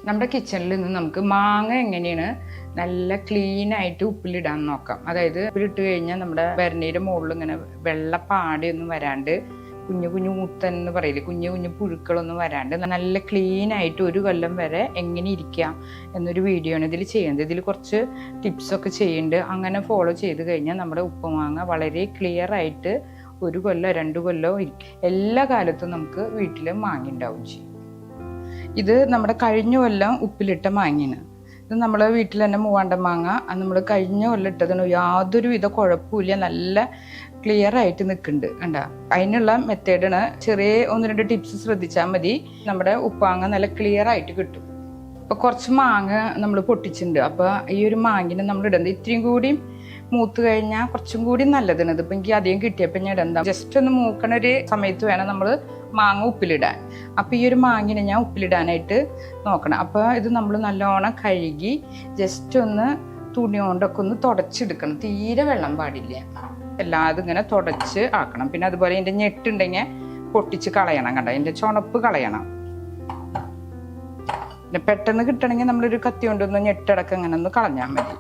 നമ്മുടെ കിച്ചണിൽ നിന്ന് നമുക്ക് മാങ്ങ എങ്ങനെയാണ് നല്ല ക്ലീൻ ആയിട്ട് ഉപ്പിലിടാൻ നോക്കാം. അതായത് ഉപ്പിലിട്ട് കഴിഞ്ഞാൽ നമ്മുടെ ഭരണിയുടെ മുകളിൽ ഇങ്ങനെ വെള്ളപ്പാടിയൊന്നും വരാണ്ട്, കുഞ്ഞു കുഞ്ഞു മുത്തൻ എന്ന് പറയില്ലേ, കുഞ്ഞു കുഞ്ഞു പുഴുക്കളൊന്നും വരാണ്ട് നല്ല ക്ലീൻ ആയിട്ട് ഒരു കൊല്ലം വരെ എങ്ങനെ ഇരിക്കാം എന്നൊരു വീഡിയോ ആണ് ഇതിൽ ചെയ്യുന്നത്. ഇതിൽ കുറച്ച് ടിപ്സൊക്കെ ചെയ്യുന്നുണ്ട്. അങ്ങനെ ഫോളോ ചെയ്ത് കഴിഞ്ഞാൽ നമ്മുടെ ഉപ്പുമാങ്ങ വളരെ ക്ലിയർ ആയിട്ട് 1 കൊല്ലം 2 കൊല്ലം ഇരിക്കും. എല്ലാ കാലത്തും നമുക്ക് വീട്ടിൽ മാങ്ങ ഉണ്ടാവും ചെയ്യും. ഇത് നമ്മുടെ കഴിഞ്ഞ കൊല്ലം ഉപ്പിലിട്ട മാങ്ങയാണ്. ഇത് നമ്മൾ വീട്ടിൽ തന്നെ മൂവാണ്ടൻ മാങ്ങ നമ്മൾ കഴിഞ്ഞ കൊല്ലം ഇട്ടതിന് യാതൊരു വിധ കുഴപ്പമില്ല, നല്ല ക്ലിയർ ആയിട്ട് നിൽക്കുന്നുണ്ട്. കണ്ട, അതിനുള്ള മെത്തേഡാണ്. ചെറിയ 1-2 ടിപ്സ് ശ്രദ്ധിച്ചാൽ മതി, നമ്മുടെ ഉപ്പാങ്ങ നല്ല ക്ലിയർ ആയിട്ട് കിട്ടും. അപ്പോൾ കുറച്ച് മാങ്ങ നമ്മൾ പൊട്ടിച്ചിട്ടുണ്ട്. അപ്പോൾ ഈ ഒരു മാങ്ങിനെ നമ്മൾ ഇടുന്നത് ഇത്രയും കൂടി മൂത്ത് കഴിഞ്ഞാൽ കുറച്ചും കൂടി നല്ലതാണ്. ഇതിപ്പോൾ എനിക്ക് അധികം കിട്ടിയപ്പോൾ ഞാൻ ഇടണ്ട, ജസ്റ്റ് ഒന്ന് മൂക്കണ ഒരു സമയത്ത് വേണം നമ്മൾ മാങ്ങ ഉപ്പിലിടാൻ. അപ്പോൾ ഈ ഒരു മാങ്ങിനെ ഞാൻ ഉപ്പിലിടാനായിട്ട് നോക്കണം. അപ്പോൾ ഇത് നമ്മൾ നല്ലോണം കഴുകി ജസ്റ്റ് ഒന്ന് തുണി കൊണ്ടൊക്കെ ഒന്ന് തുടച്ചെടുക്കണം. തീരെ വെള്ളം പാടില്ല, എല്ലാതും ഇങ്ങനെ തുടച്ച് ആക്കണം. പിന്നെ അതുപോലെ ഇതിൻ്റെ ഞെട്ടുണ്ടെങ്കിൽ പൊട്ടിച്ച് കളയണം. കണ്ട, ഇതിൻ്റെ ചുണപ്പ് കളയണം. പിന്നെ പെട്ടെന്ന് കിട്ടണമെങ്കിൽ നമ്മളൊരു കത്തി കൊണ്ടൊന്ന് ഞെട്ടടക്കം ഇങ്ങനെ ഒന്ന് കളഞ്ഞാൽ മതി.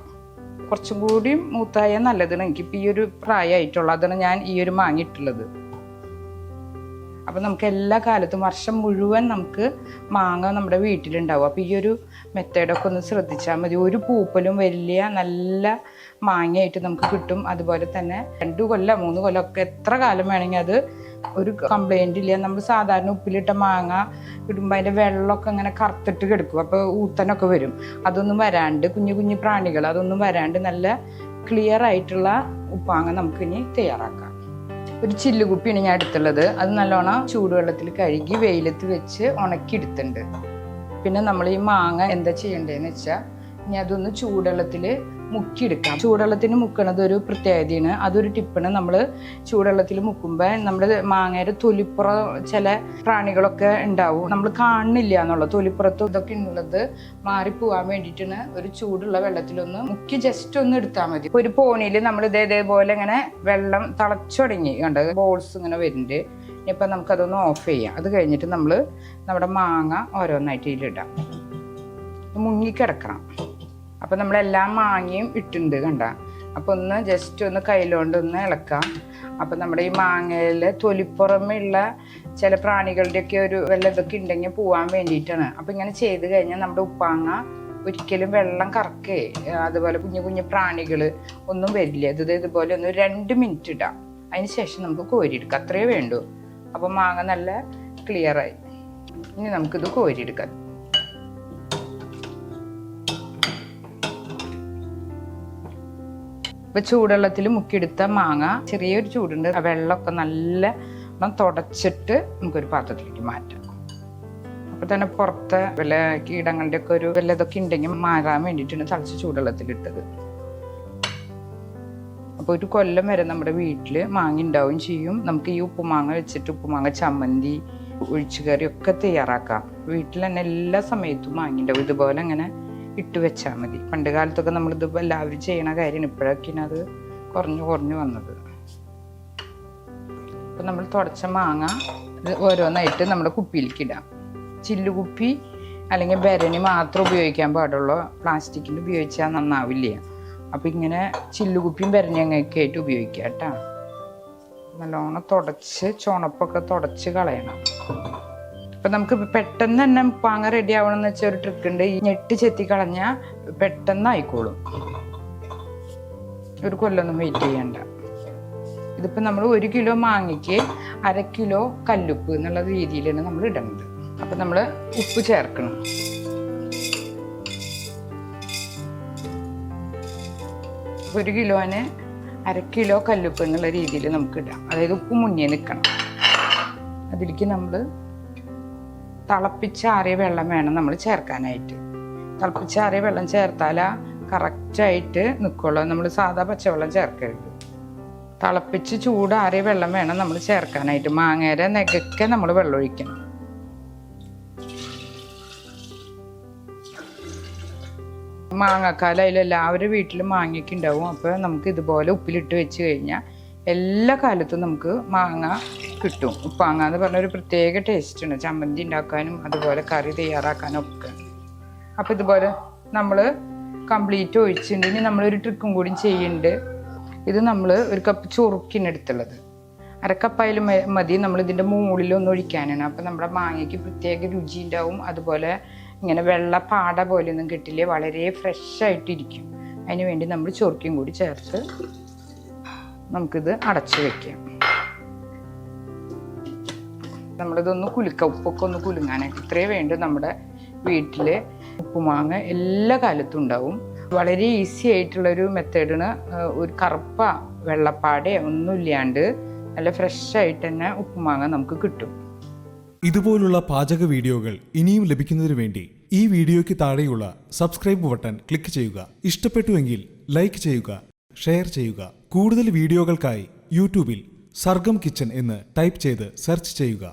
കുറച്ചും കൂടി മൂത്തായ നല്ലതാണ്. എനിക്കിപ്പോൾ ഈ ഒരു പ്രായമായിട്ടുള്ള അതാണ് ഞാൻ ഈ ഒരു മാങ്ങിയിട്ടുള്ളത്. അപ്പം നമുക്ക് എല്ലാ കാലത്തും വർഷം മുഴുവൻ നമുക്ക് മാങ്ങ നമ്മുടെ വീട്ടിലുണ്ടാവും. അപ്പോൾ ഈ ഒരു മെത്തേഡൊക്കെ ഒന്ന് ശ്രദ്ധിച്ചാൽ മതി. ഒരു പൂപ്പലും വലിയ നല്ല മാങ്ങയായിട്ട് നമുക്ക് കിട്ടും. അതുപോലെ തന്നെ 2 കൊല്ലം 3 കൊല്ലം ഒക്കെ എത്ര കാലം വേണമെങ്കിൽ അത് ഒരു കംപ്ലൈൻറ്റ് ഇല്ല. നമ്മൾ സാധാരണ ഉപ്പിലിട്ട മാങ്ങ ഇടുമ്പോൾ അതിൻ്റെ വെള്ളമൊക്കെ ഇങ്ങനെ കറുത്തിട്ട് കിടക്കും, അപ്പോൾ ഊത്തനൊക്കെ വരും. അതൊന്നും വരാണ്ട്, കുഞ്ഞു കുഞ്ഞു പ്രാണികൾ അതൊന്നും വരാണ്ട് നല്ല ക്ലിയർ ആയിട്ടുള്ള ഉപ്പാങ്ങ നമുക്കിനി തയ്യാറാക്കാം. ഒരു ചില്ലുകുപ്പിയാണ് ഞാൻ എടുത്തുള്ളത്. അത് നല്ലോണം ചൂടുവെള്ളത്തിൽ കഴുകി വെയിലത്ത് വെച്ച് ഉണക്കിയെടുത്തിട്ടുണ്ട്. പിന്നെ നമ്മൾ ഈ മാങ്ങ എന്താ ചെയ്യേണ്ടതെന്ന് വെച്ചാൽ ഇനി അതൊന്ന് ചൂടുവെള്ളത്തിൽ മുക്കിയെടുക്കാം. ചൂടുവെള്ളത്തിന് മുക്കണത് ഒരു പ്രത്യേകതയാണ്. അതൊരു ടിപ്പാണ്. നമ്മൾ ചൂടുവെള്ളത്തിൽ മുക്കുമ്പോൾ നമ്മുടെ മാങ്ങയുടെ തൊലിപ്പുറം ചില പ്രാണികളൊക്കെ ഉണ്ടാവും, നമ്മൾ കാണുന്നില്ല എന്നുള്ള തൊലിപ്പുറത്തും ഇതൊക്കെ ഉള്ളത് മാറിപ്പോവാൻ വേണ്ടിയിട്ടാണ് ഒരു ചൂടുള്ള വെള്ളത്തിലൊന്ന് മുക്കി ജസ്റ്റ് ഒന്ന് എടുത്താൽ മതി. ഒരു പോണിയിൽ നമ്മൾ ഇതേപോലെ ഇങ്ങനെ വെള്ളം തിളച്ചു തുടങ്ങി, കണ്ട ബോൾസ് ഇങ്ങനെ വരുന്നുണ്ട്. ഇനിയിപ്പോൾ നമുക്കതൊന്ന് ഓഫ് ചെയ്യാം. അത് കഴിഞ്ഞിട്ട് നമ്മൾ നമ്മുടെ മാങ്ങ ഓരോന്നായിട്ട് ഇതിലിടാം, മുങ്ങിക്കിടക്കണം. അപ്പോൾ നമ്മളെല്ലാം മാങ്ങയും ഇട്ടുണ്ട്, കണ്ട. അപ്പോൾ ഒന്ന് ജസ്റ്റ് ഒന്ന് കയ്യിലോണ്ട് ഒന്ന് ഇളക്കാം. അപ്പോൾ നമ്മുടെ ഈ മാങ്ങയിൽ തൊലിപ്പുറമുള്ള ചില പ്രാണികളുടെയൊക്കെ ഒരു വല്ല ഇതൊക്കെ ഉണ്ടെങ്കിൽ പോകാൻ വേണ്ടിയിട്ടാണ്. അപ്പോൾ ഇങ്ങനെ ചെയ്ത് കഴിഞ്ഞാൽ നമ്മുടെ ഉപ്പാങ്ങ ഒരിക്കലും വെള്ളം കറക്കേ അതുപോലെ കുഞ്ഞു കുഞ്ഞു പ്രാണികൾ ഒന്നും വരില്ല. ഇതുപോലെ ഒന്ന് 2 മിനിറ്റ് ഇടാം. അതിന് ശേഷം നമുക്ക് കോരിയെടുക്കാം. അത്രയേ വേണ്ടൂ. അപ്പോൾ മാങ്ങ നല്ല ക്ലിയറായി. ഇനി നമുക്കിത് കോരിയെടുക്കാം. ഇപ്പോൾ ചൂടുവെള്ളത്തിൽ മുക്കിയെടുത്ത മാങ്ങ ചെറിയൊരു ചൂടുണ്ട്, വെള്ളമൊക്കെ നല്ല തുടച്ചിട്ട് നമുക്കൊരു പാത്രത്തിലേക്ക് മാറ്റാം. അപ്പോൾ തന്നെ പുറത്തെ വല്ല കീടങ്ങളുടെ ഒക്കെ ഒരു വല്ല ഇതൊക്കെ ഉണ്ടെങ്കിൽ മാറാൻ വേണ്ടിയിട്ടാണ് തിളച്ച് ചൂടുവെള്ളത്തിലിട്ടത്. അപ്പോൾ 1 കൊല്ലം വരെ നമ്മുടെ വീട്ടിൽ മാങ്ങ ഉണ്ടാവുകയും ചെയ്യും. നമുക്ക് ഈ ഉപ്പുമാങ്ങ വെച്ചിട്ട് ഉപ്പുമാങ്ങ ചമ്മന്തി, ഒഴിച്ചുകറി ഒക്കെ തയ്യാറാക്കാം. വീട്ടിൽ തന്നെ എല്ലാ സമയത്തും മാങ്ങ ഉണ്ടാവും. ഇതുപോലെ അങ്ങനെ ഇട്ട് വെച്ചാൽ മതി. പണ്ട് കാലത്തൊക്കെ നമ്മളിതിപ്പോൾ എല്ലാവരും ചെയ്യണ കാര്യമാണ്. ഇപ്പോഴൊക്കെയാണ് അത് കുറഞ്ഞു വന്നത്. അപ്പം നമ്മൾ തുടച്ച മാങ്ങ ഇത് ഓരോന്നായിട്ട് നമ്മുടെ കുപ്പിയിലേക്ക് ഇടാം. ചില്ലുകുപ്പി അല്ലെങ്കിൽ ഭരണി മാത്രം ഉപയോഗിക്കാൻ പാടുള്ളൂ, പ്ലാസ്റ്റിക്കിൻ്റെ ഉപയോഗിച്ചാൽ നന്നാവില്ല. അപ്പം ഇങ്ങനെ ചില്ലുകുപ്പിയും ഭരണിയൊക്കെ ആയിട്ട് ഉപയോഗിക്കാം കേട്ടോ. നല്ലോണം തുടച്ച് ചുണപ്പൊക്കെ തുടച്ച് കളയണം. അപ്പം നമുക്ക് പെട്ടെന്ന് തന്നെ മാങ്ങ റെഡി ആവണമെന്ന് വെച്ചാൽ ഒരു ട്രിക്ക് ഉണ്ട്. ഈ ഞെട്ട് ചെത്തി കളഞ്ഞാൽ പെട്ടെന്ന് ആയിക്കോളും. 1 കൊല്ലമൊന്നും വെയിറ്റ് ചെയ്യണ്ട. ഇതിപ്പോൾ നമ്മൾ 1 കിലോ മാങ്ങയ്ക്ക് 1/2 കിലോ കല്ലുപ്പ് എന്നുള്ള രീതിയിലാണ് നമ്മൾ ഇടുന്നത്. അപ്പം നമ്മൾ ഉപ്പ് ചേർക്കണം. ഒരു കിലോന് 1/2 കിലോ കല്ലുപ്പ് എന്നുള്ള രീതിയിൽ നമുക്ക് ഇടാം. അതായത് ഉപ്പ് മുന്നേ നിൽക്കണം. അതിലേക്ക് നമ്മൾ തിളപ്പിച്ചാറിയ വെള്ളം വേണം നമ്മൾ ചേർക്കാനായിട്ട്. തിളപ്പിച്ചാറിയ വെള്ളം ചേർത്താലാ കറക്റ്റായിട്ട് നിൽക്കുള്ളൂ. നമ്മൾ സാധാ പച്ചവെള്ളം ചേർക്കരുത്. തിളപ്പിച്ച് ചൂടാറിയ വെള്ളം വേണം നമ്മൾ ചേർക്കാനായിട്ട്. മാങ്ങയുടെ നെഗൊക്കെ നമ്മൾ വെള്ളം ഒഴിക്കണം. മാങ്ങക്കാലം അതിൽ എല്ലാവരും വീട്ടിൽ മാങ്ങയൊക്കെ ഉണ്ടാവും. അപ്പോൾ നമുക്ക് ഇതുപോലെ ഉപ്പിലിട്ട് വെച്ച് കഴിഞ്ഞാൽ എല്ലാ കാലത്തും നമുക്ക് മാങ്ങ കിട്ടും. ഉപ്പാങ്ങ എന്ന് പറഞ്ഞൊരു പ്രത്യേക ടേസ്റ്റാണ്. ചമ്മന്തി ഉണ്ടാക്കാനും അതുപോലെ കറി തയ്യാറാക്കാനും ഒക്കെ. അപ്പോൾ ഇതുപോലെ നമ്മൾ കംപ്ലീറ്റ് ഒഴിച്ചിട്ടുണ്ട്. ഇനി നമ്മളൊരു ട്രിക്കും കൂടി ചെയ്യുന്നുണ്ട്. ഇത് നമ്മൾ ഒരു കപ്പ് ചൊറുക്കിനെടുത്തുള്ളത്, അരക്കപ്പായാലും മതി. നമ്മൾ ഇതിൻ്റെ മുകളിലൊന്നും ഒഴിക്കാനാണ്. അപ്പോൾ നമ്മുടെ മാങ്ങയ്ക്ക് പ്രത്യേക രുചി ഉണ്ടാവും. അതുപോലെ ഇങ്ങനെ വെള്ള പാട പോലെയൊന്നും കിട്ടില്ല, വളരെ ഫ്രഷായിട്ടിരിക്കും. അതിന് വേണ്ടി നമ്മൾ ചൊറുക്കിയും കൂടി ചേർത്ത് നമുക്കിത് അടച്ചു വെക്കാം. നമ്മളിതൊന്ന് ഉപ്പൊക്കെ ഒന്ന് കുലുങ്ങാനായിട്ട്. ഇത്രയേ വേണ്ടു. നമ്മുടെ വീട്ടിൽ ഉപ്പുമാങ്ങ എല്ലാ കാലത്തും ഉണ്ടാവും. വളരെ ഈസി ആയിട്ടുള്ളൊരു മെത്തേഡിന് ഒരു കറുപ്പ വെള്ളപ്പാടെ ഒന്നുമില്ലാണ്ട് നല്ല ഫ്രഷായിട്ട് തന്നെ ഉപ്പുമാങ്ങ നമുക്ക് കിട്ടും. ഇതുപോലുള്ള പാചക വീഡിയോകൾ ഇനിയും ലഭിക്കുന്നതിന് വേണ്ടി ഈ വീഡിയോയ്ക്ക് താഴെയുള്ള സബ്സ്ക്രൈബ് ബട്ടൺ ക്ലിക്ക് ചെയ്യുക. ഇഷ്ടപ്പെട്ടുവെങ്കിൽ ലൈക്ക് ചെയ്യുക, ഷെയർ ചെയ്യുക. കൂടുതൽ വീഡിയോകൾക്കായി യൂട്യൂബിൽ സർഗം കിച്ചൻ എന്ന് ടൈപ്പ് ചെയ്ത് സെർച്ച് ചെയ്യുക.